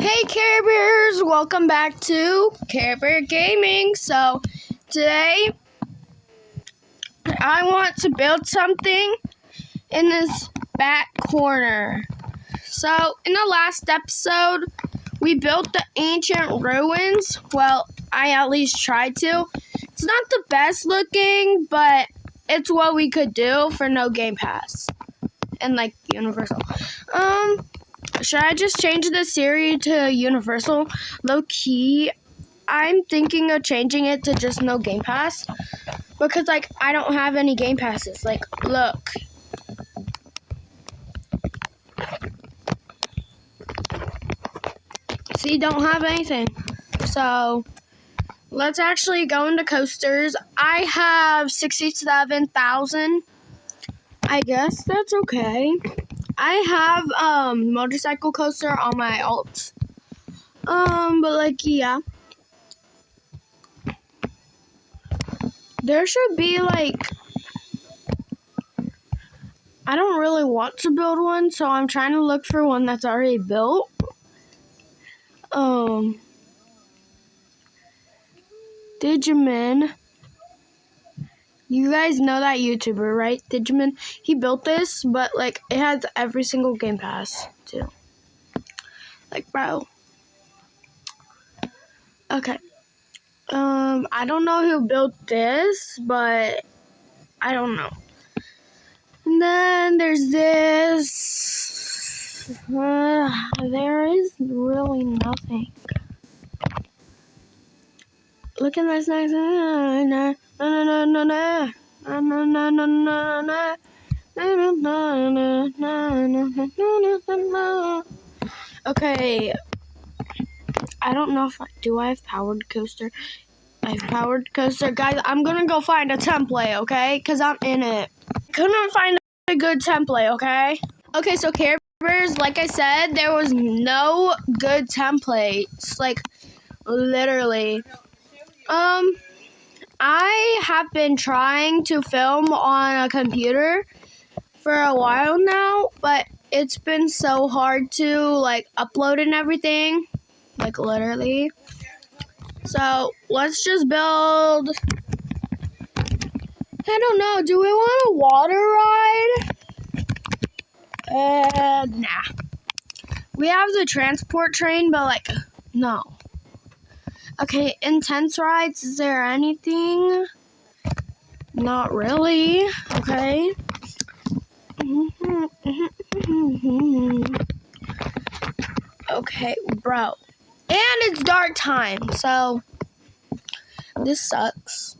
Hey Care Bears, welcome back to Care Bear Gaming. So today I want to build something in this back corner. So in the last episode we built the ancient ruins. Well, I at least tried to. It's not the best looking, but it's what we could do for no Game Pass and like Universal. Should I just change the series to Universal? Low key, I'm thinking of changing it to just no Game Pass. Because, like, I don't have any Game Passes. Like, look. See, don't have anything. So, let's actually go into coasters. I have 67,000. I guess that's okay. I have motorcycle coaster on my alt. But like yeah. There should be like I don't really want to build one, so I'm trying to look for one that's already built. Digimin. You guys know that YouTuber, right? Digimin. He built this, but like it has every single Game Pass too. Like, bro. Okay. I don't know who built this, but I don't know. And then there's this. There is really nothing. Look at this next. Okay. I don't know if I have powered coaster. I have powered coaster. Guys, I'm going to go find a template, okay? Because I'm in it. Couldn't find a good template, okay? Okay, so Care Bears, like I said, there was no good templates. Like, literally. I have been trying to film on a computer for a while now, but it's been so hard to, like, upload and everything. Like, literally. So, let's just build... I don't know. Do we want a water ride? Nah. We have the transport train, but, like, no. Okay, intense rides. Is there anything? Not really. Okay. Okay, bro. And it's dark time, so this sucks.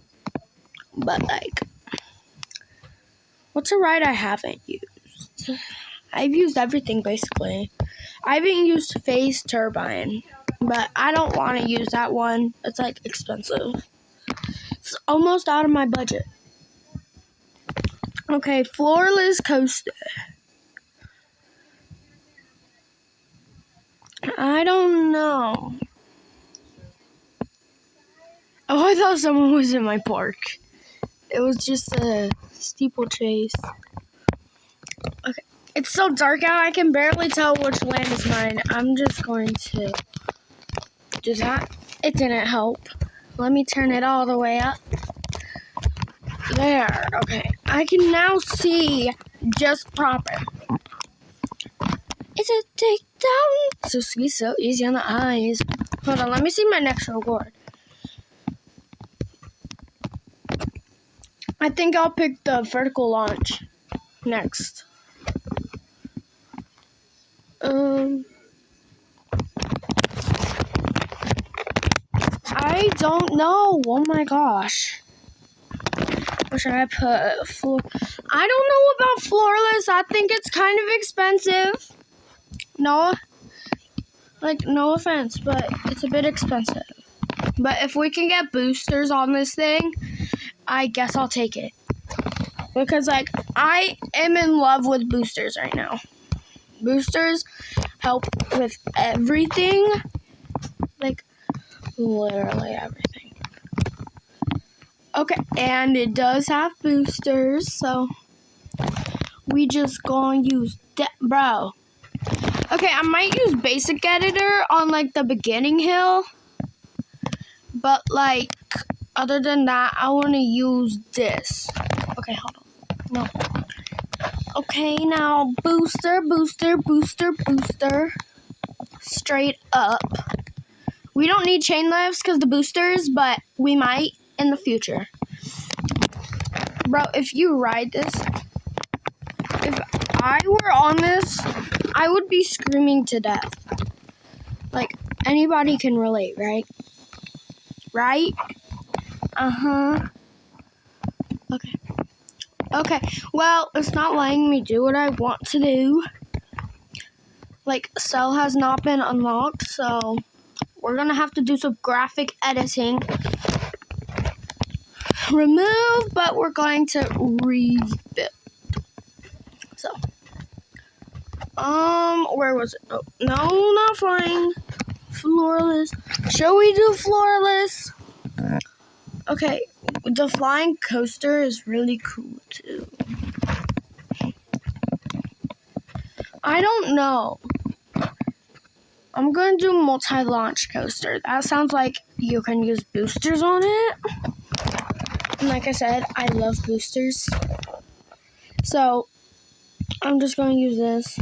But, like, what's a ride I haven't used? I've used everything, basically. I haven't used Phase Turbine, but I don't want to use that one. It's, like, expensive. It's almost out of my budget. Okay, floorless coaster. I don't know. Oh, I thought someone was in my park. It was just a steeplechase. Okay. It's so dark out, I can barely tell which land is mine. I'm just going to do that. It didn't help. Let me turn it all the way up. There. Okay. I can now see just proper. It's a takedown. So sweet, so easy on the eyes. Hold on, let me see my next reward. I think I'll pick the vertical launch next. I don't know. Oh my gosh. What should I put? I don't know about floorless. I think it's kind of expensive. No offense, but it's a bit expensive. But if we can get boosters on this thing, I guess I'll take it. Because, like, I am in love with boosters right now. Boosters help with everything. Like, literally everything. Okay, and it does have boosters, so we just gonna use that, bro. Okay, I might use basic editor on like the beginning hill. But like, other than that, I want to use this. Okay, hold on. No. Okay, now booster, booster, booster, booster. Straight up. We don't need chain lifts because the boosters, but we might in the future. Bro, if you ride this, if I were on this, I would be screaming to death. Like, anybody can relate, right? Right? Uh-huh. Okay. Okay, well, it's not letting me do what I want to do. Like, cell has not been unlocked, so we're gonna have to do some graphic editing. Remove, but we're going to rebuild. So, where was it? Oh, no, not flying. Floorless. Shall we do floorless? Okay, the flying coaster is really cool too. I don't know. I'm going to do multi-launch coaster. That sounds like you can use boosters on it. And like I said, I love boosters. So, I'm just going to use this.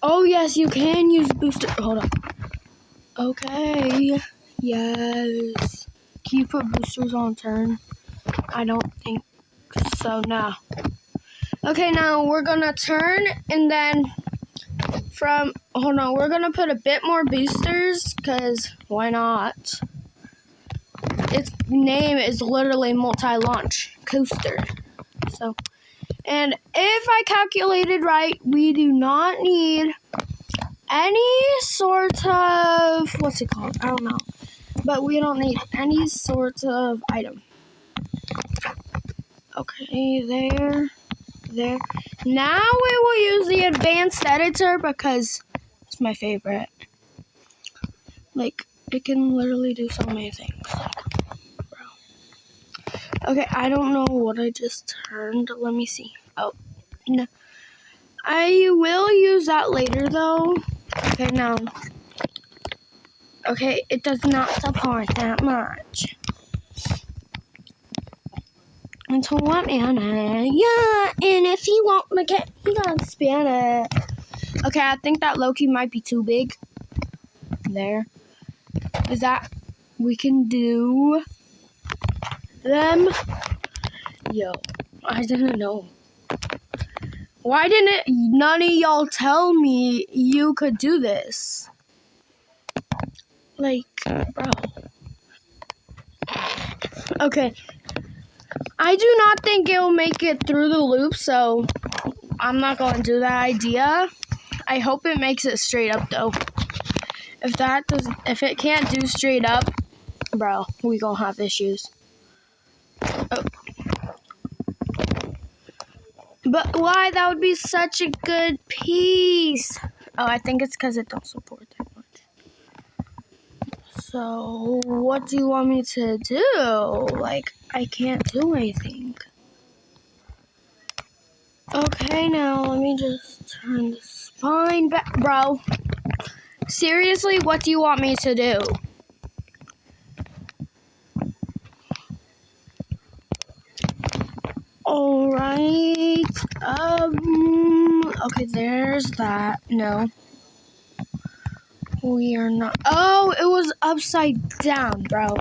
Oh, yes, you can use booster. Hold on. Okay. Yes. Can you put boosters on turn? I don't think so, no. Okay, now we're going to turn and then hold on, we're going to put a bit more boosters because why not? Its name is literally multi-launch coaster. So, and if I calculated right, we do not need any sort of, what's it called? I don't know. But we don't need any sort of item. Okay, there. Now we will use the advanced editor because it's my favorite. Like, it can literally do so many things. Like, bro. Okay, I don't know what I just turned. Let me see. Oh, no. I will use that later, though. Okay, now. Okay, it does not support that much. And 20 minutes. Yeah, and if you want to get, you gotta spin it. Okay, I think that Loki might be too big. There. Is that, we can do them. Yo, I didn't know. Why didn't none of y'all tell me you could do this? Like, bro. Okay. I do not think it'll make it through the loop, so I'm not going to do that idea. I hope it makes it straight up, though. If it can't do straight up, bro, we gonna have issues. Oh. But why? That would be such a good piece. Oh, I think it's because it don't support that much. So, what do you want me to do? Like, I can't do anything. Okay, now let me just turn the spine back. Bro, seriously, what do you want me to do? Alright, okay, there's that. No. We are not. Oh, it was upside down, bro.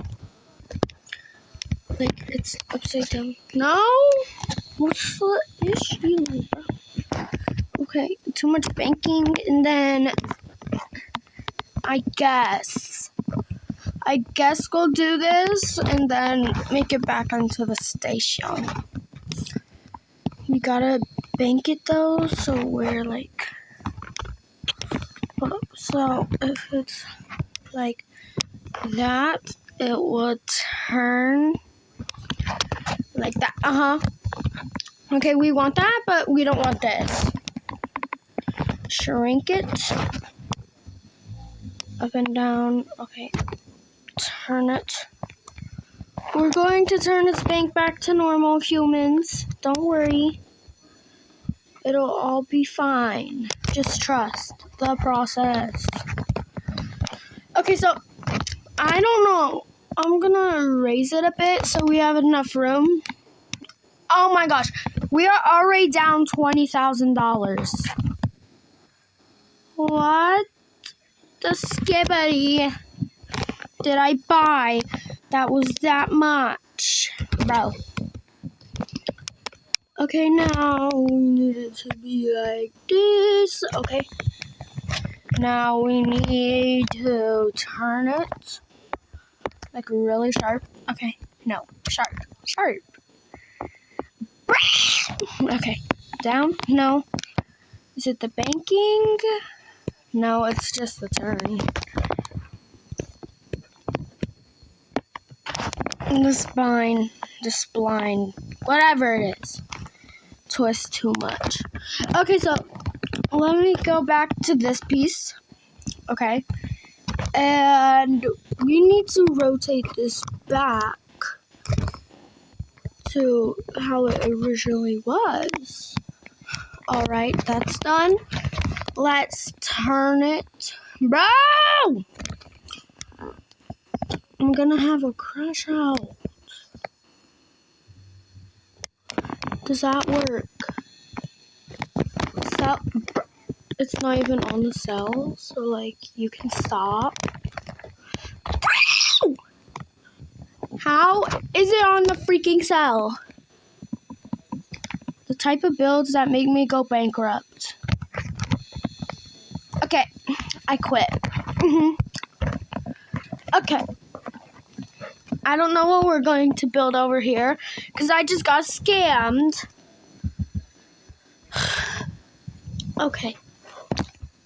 Like, it's upside down. No? What's the issue, bro? Okay, too much banking, and then I guess we'll do this, and then make it back onto the station. You gotta bank it, though, so we're like... So, if it's like that, it would turn like that. Okay, we want that, but we don't want this. Shrink it. Up and down. Okay. Turn it. We're going to turn its bank back to normal, humans. Don't worry. It'll all be fine. Just trust the process. Okay, so I don't know. I'm gonna raise it a bit so we have enough room. Oh my gosh, we are already down $20,000. What the skibbity did I buy that was that much? Bro. Okay, now we need it to be like this. Okay. Now we need to turn it like really sharp. Okay, no, sharp. Okay, down, no. Is it the banking? No, it's just the turn. The spline, whatever it is. Twist too much. Okay, so let me go back to this piece. Okay. And we need to rotate this back to how it originally was. All right, that's done. Let's turn it. Bro! I'm gonna have a crash out. Does that work? It's not even on the cell, so like you can stop. How is it on the freaking cell? The type of builds that make me go bankrupt. Okay, I quit. Okay. I don't know what we're going to build over here because I just got scammed. Okay.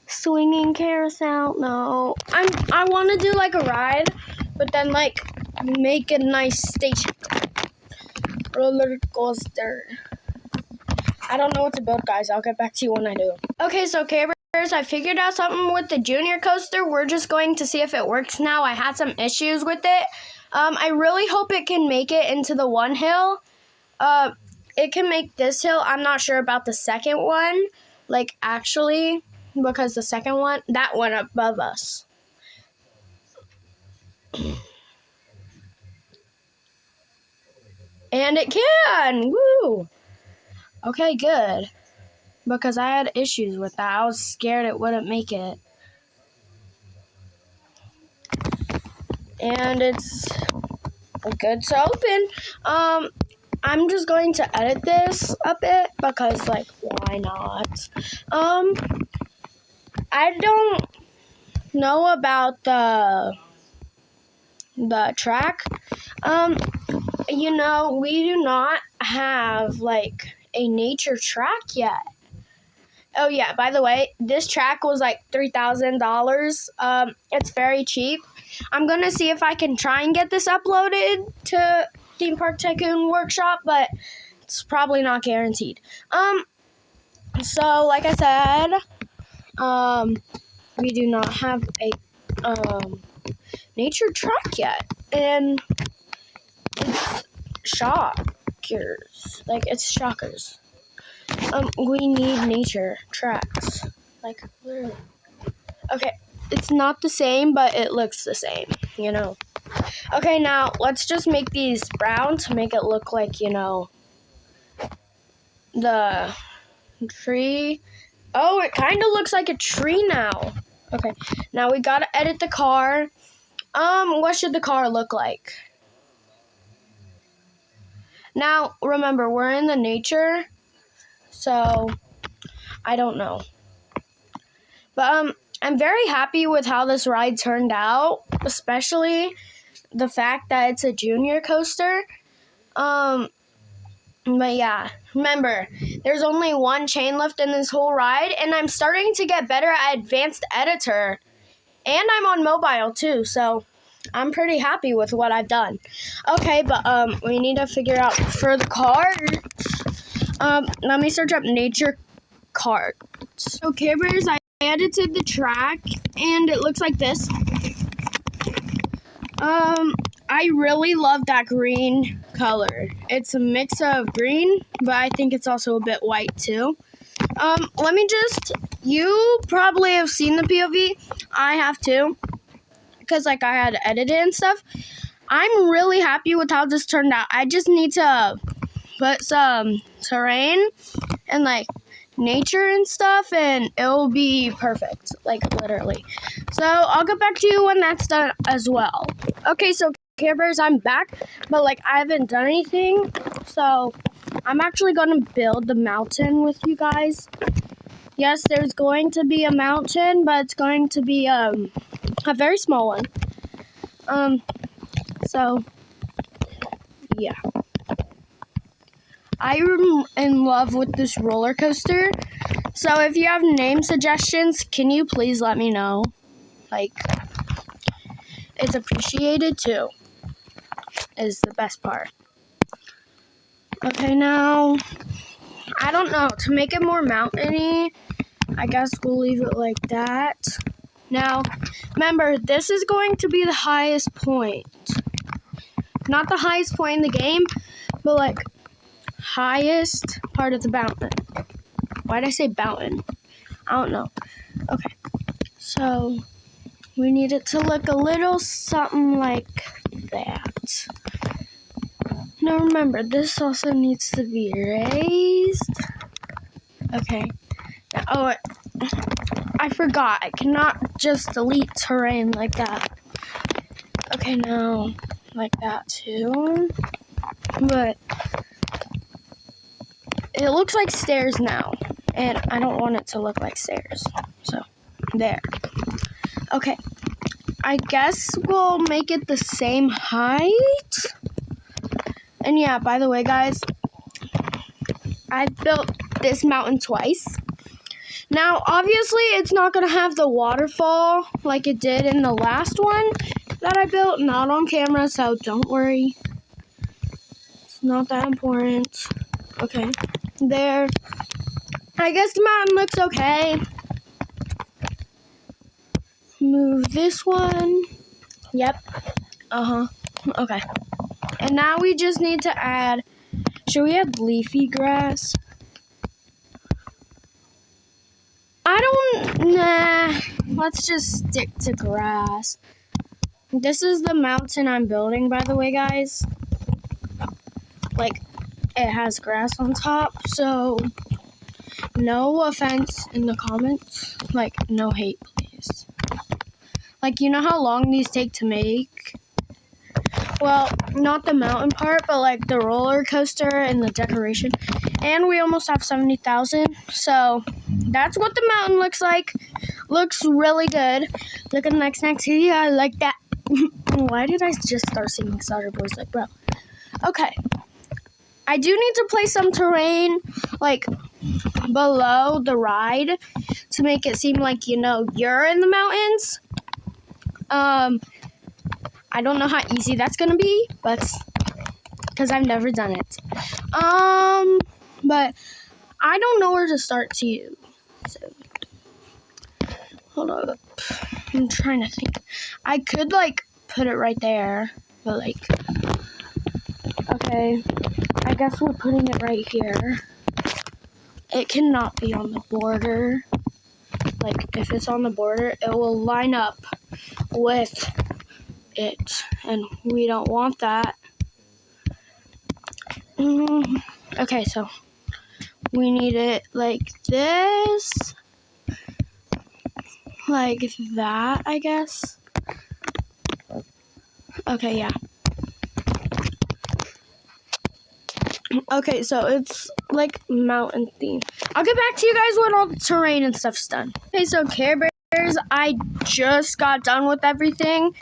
Swinging carousel. No. I want to do like a ride, but then like make a nice station. Roller coaster. I don't know what to build, guys. I'll get back to you when I do. Okay, so K-Bears, I figured out something with the junior coaster. We're just going to see if it works now. I had some issues with it. I really hope it can make it into the one hill. It can make this hill. I'm not sure about the second one. Like, actually, because the second one, that one above us. And it can! Woo! Okay, good. Because I had issues with that. I was scared it wouldn't make it. And it's good to open. I'm just going to edit this a bit because, like, why not? I don't know about the track. You know, we do not have, like, a nature track yet. Oh, yeah, by the way, this track was, like, $3,000. It's very cheap. I'm going to see if I can try and get this uploaded to Theme Park Tycoon Workshop, but it's probably not guaranteed. So, like I said, we do not have a, nature track yet, and it's shockers. Like, it's shockers. We need nature tracks. Like, literally. Okay, it's not the same, but it looks the same, you know. Okay, now, let's just make these brown to make it look like, you know, the tree. Oh, it kind of looks like a tree now. Okay, now we gotta edit the car. What should the car look like? Now, remember, we're in the nature, so I don't know. But, I'm very happy with how this ride turned out, especially the fact that it's a junior coaster. But yeah, remember, there's only one chain lift in this whole ride, and I'm starting to get better at advanced editor. And I'm on mobile too, so I'm pretty happy with what I've done. Okay, but we need to figure out for the carts. Let me search up nature carts. Okay, Bears, I edited the track, and it looks like this. I really love that green color. It's a mix of green, but I think it's also a bit white too. Let me just you probably have seen the POV. I have too, because like I had to edit it and stuff. I'm really happy with how this turned out. I just need to put some terrain and like nature and stuff, and it'll be perfect, like literally. So I'll get back to you when that's done as well. Okay, so Care Bears, I'm back, but like I haven't done anything, so I'm actually gonna build the mountain with you guys. Yes, there's going to be a mountain, but it's going to be a very small one. So yeah, I'm in love with this roller coaster. So if you have name suggestions, can you please let me know? Like, it's appreciated too, is the best part. Okay, now, I don't know, to make it more mountainy, I guess we'll leave it like that. Now, remember, this is going to be the highest point. Not the highest point in the game, but like, highest part of the mountain. Why'd I say mountain? I don't know. Okay, so we need it to look a little something like that. Now remember, this also needs to be raised. Okay. Now, oh, I forgot. I cannot just delete terrain like that. Okay, now like that too. But it looks like stairs now, and I don't want it to look like stairs. So, there. Okay. I guess we'll make it the same height. And yeah, by the way, guys, I built this mountain twice. Now, obviously, it's not going to have the waterfall like it did in the last one that I built. Not on camera, so don't worry. It's not that important. Okay, there. I guess the mountain looks okay. Move this one. Yep. Okay. And now we just need to add, should we add leafy grass? Let's just stick to grass. This is the mountain I'm building, by the way, guys. Like, it has grass on top, so no offense in the comments. Like, no hate, please. Like, you know how long these take to make? Well, not the mountain part, but like the roller coaster and the decoration. And we almost have 70,000. So that's what the mountain looks like. Looks really good. Look at the next here. I like that. Why did I just start singing Starter Boys? Like, bro. Okay. I do need to place some terrain like below the ride to make it seem like, you know, you're in the mountains. I don't know how easy that's gonna be, but because I've never done it. But I don't know where to start to you. So hold up. I'm trying to think. I could like put it right there, but like okay. I guess we're putting it right here. It cannot be on the border. Like if it's on the border, it will line up with it, and we don't want that. Okay, so we need it like this, like that, I guess. Okay, yeah. Okay, so it's like mountain theme. I'll get back to you guys when all the terrain and stuff's done. Okay, so Care Bears, I just got done with everything.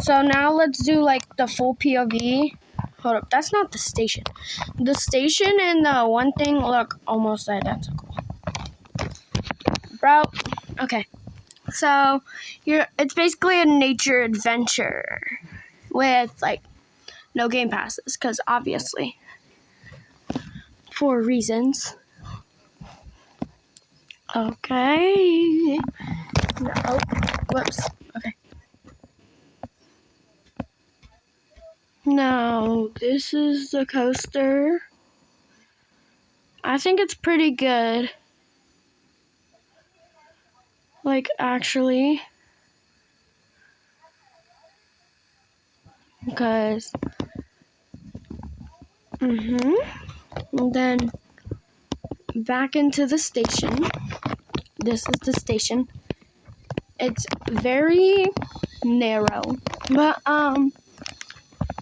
So now let's do like the full POV. Hold up, that's not the station. The station and the one thing look almost identical. Bro, okay. So it's basically a nature adventure with like no game passes, because obviously for reasons. Okay. No, whoops. Okay. Now, this is the coaster. I think it's pretty good. Like, actually. Because, and then back into the station. This is the station. It's very narrow, but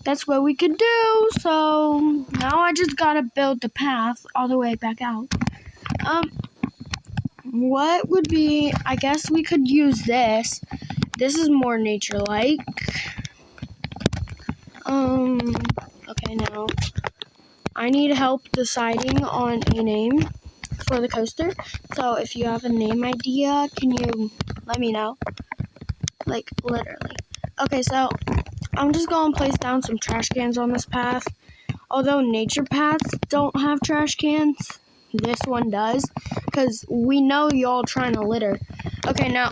that's what we could do. So now I just gotta build the path all the way back out. What would be, I guess we could use this. This is more nature-like. Okay, now I need help deciding on a name for the coaster. So if you have a name idea, can you let me know? Like, literally. Okay, so I'm just going to place down some trash cans on this path. Although nature paths don't have trash cans, this one does, because we know y'all trying to litter. Okay, now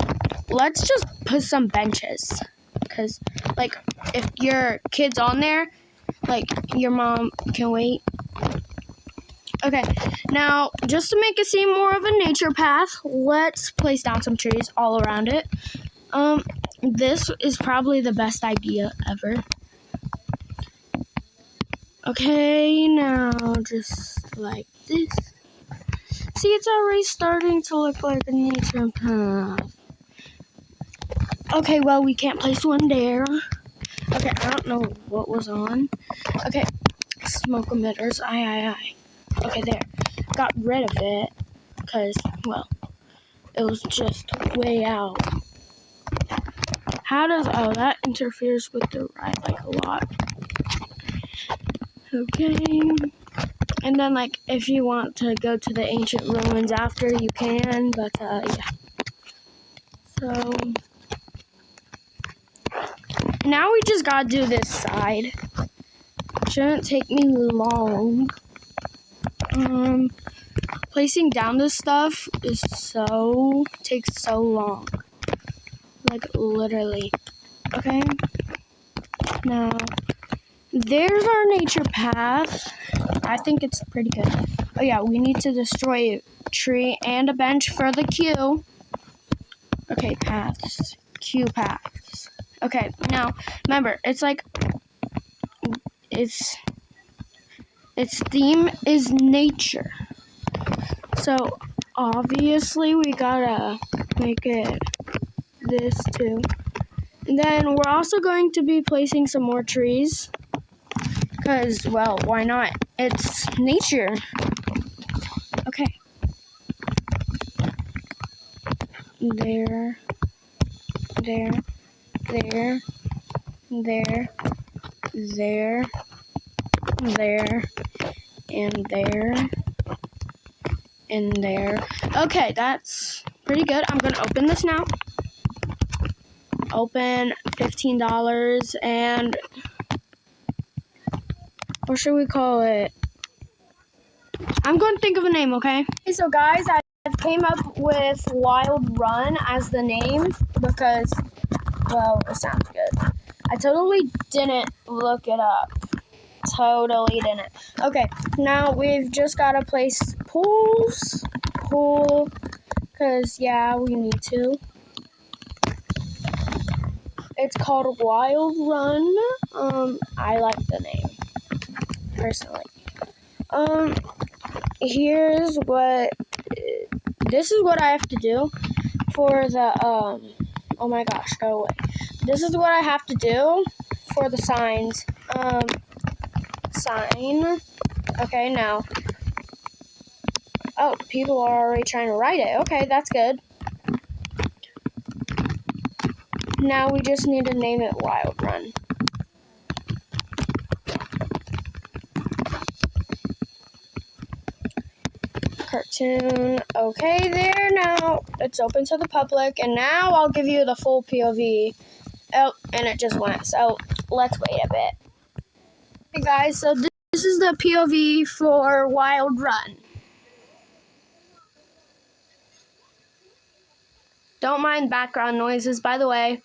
let's just put some benches, because, like, if your kid's on there, like, your mom can wait. Okay, now, just to make it seem more of a nature path, let's place down some trees all around it. This is probably the best idea ever. Okay, now just like this. See, it's already starting to look like a nature path. Okay, well, we can't place one there. Okay, I don't know what was on. Okay, smoke emitters, aye. Okay, there. Got rid of it, because, well, it was just way out. How does, oh, that interferes with the ride, like, a lot. Okay. And then, like, if you want to go to the ancient ruins after, you can, but, yeah. So, now we just gotta do this side. Shouldn't take me long. Placing down this stuff takes so long. Like, literally. Okay? Now, there's our nature path. I think it's pretty good. Oh yeah, we need to destroy a tree and a bench for the queue. Okay, paths. Queue paths. Okay, now, remember, it's like, its theme is nature. So, obviously, we gotta make it this too. And then we're also going to be placing some more trees. Because, well, why not? It's nature. Okay. There, and there. Okay, that's pretty good. I'm going to open this now. Open, $15, and what should we call it? I'm going to think of a name, okay? So guys, I've came up with Wild Run as the name because, well, it sounds good. I totally didn't look it up. Totally didn't. Okay, now we've just got to place pools. Pool, because, yeah, we need to. It's called Wild Run. I like the name, personally. This is what I have to do for the, oh my gosh, go away. This is what I have to do for the signs. Sign. Okay, now. Oh, people are already trying to write it. Okay, that's good. Now we just need to name it Wild Run. Cartoon. Okay, there now. It's open to the public, and now I'll give you the full POV. Oh, and it just went. So let's wait a bit. Hey guys, so this is the POV for Wild Run. Don't mind background noises, by the way.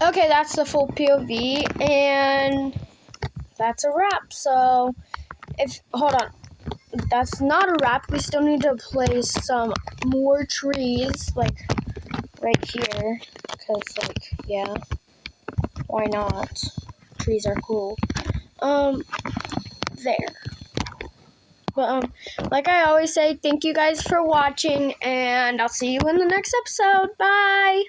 Okay, that's the full POV, and that's a wrap. So, hold on, that's not a wrap. We still need to place some more trees, like right here, because, like, yeah, why not? Trees are cool. There. But, like I always say, thank you guys for watching, and I'll see you in the next episode. Bye!